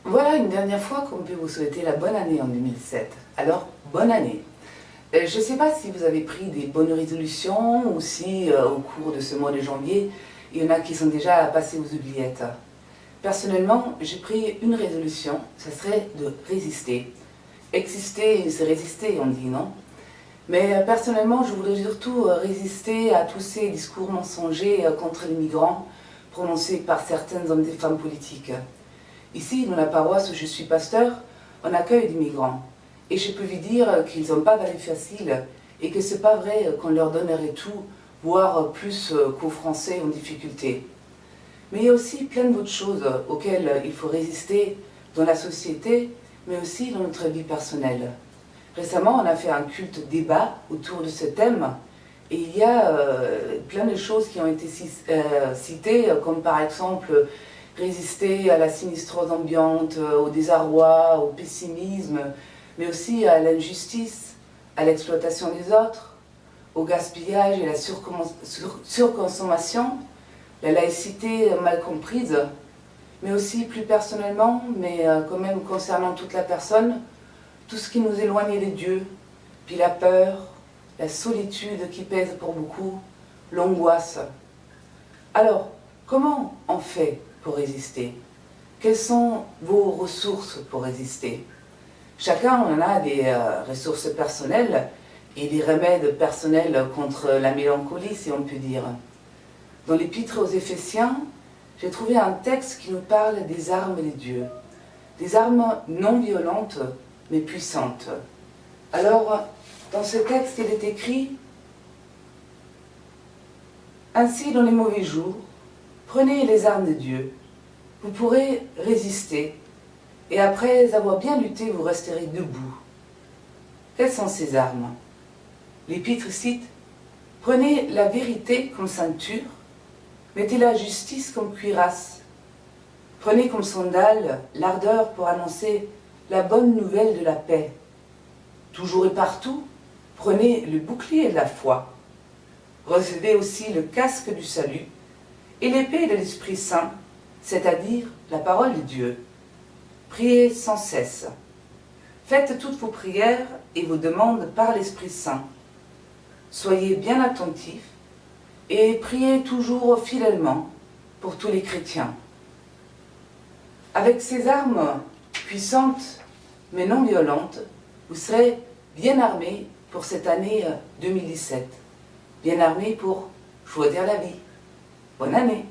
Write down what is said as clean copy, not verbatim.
Voilà une dernière fois qu'on peut vous souhaiter la bonne année en 2007. Alors, bonne année. Je ne sais pas si vous avez pris des bonnes résolutions ou si au cours de ce mois de janvier, il y en a qui sont déjà passés aux oubliettes. Personnellement, j'ai pris une résolution, ça serait de résister. Exister, c'est résister, on dit, non? Mais personnellement, je voudrais surtout résister à tous ces discours mensongers contre les migrants prononcés par certains hommes et femmes politiques. Ici, dans la paroisse où je suis pasteur, on accueille des migrants. Et je peux vous dire qu'ils n'ont pas la vie facile et que c'est pas vrai qu'on leur donnerait tout, voire plus qu'aux Français en difficulté. Mais il y a aussi plein d'autres choses auxquelles il faut résister dans la société, mais aussi dans notre vie personnelle. Récemment, on a fait un culte débat autour de ce thème, et il y a plein de choses qui ont été citées, comme par exemple résister à la sinistrose ambiante, au désarroi, au pessimisme, mais aussi à l'injustice, à l'exploitation des autres, au gaspillage et la surconsommation, la laïcité mal comprise, mais aussi plus personnellement, mais quand même concernant toute la personne, tout ce qui nous éloigne de Dieu, puis la peur, la solitude qui pèse pour beaucoup, l'angoisse. Alors, comment on fait pour résister? Quelles sont vos ressources pour résister? Chacun en a des ressources personnelles et des remèdes personnels contre la mélancolie, si on peut dire. Dans l'Épître aux Éphésiens, j'ai trouvé un texte qui nous parle des armes de Dieu, des armes non violentes mais puissantes. Alors, dans ce texte, il est écrit « Ainsi, dans les mauvais jours, prenez les armes de Dieu, vous pourrez résister, et après avoir bien lutté, vous resterez debout. » Quelles sont ces armes? L'Épître cite « Prenez la vérité comme ceinture, mettez la justice comme cuirasse. Prenez comme sandale l'ardeur pour annoncer la bonne nouvelle de la paix. Toujours et partout, prenez le bouclier de la foi. Recevez aussi le casque du salut et l'épée de l'Esprit Saint, c'est-à-dire la parole de Dieu. Priez sans cesse. Faites toutes vos prières et vos demandes par l'Esprit Saint. Soyez bien attentifs et priez toujours fidèlement pour tous les chrétiens. » Avec ces armes puissantes mais non violentes, vous serez bien armés pour cette année 2017. Bien armés pour choisir la vie. Bonne année!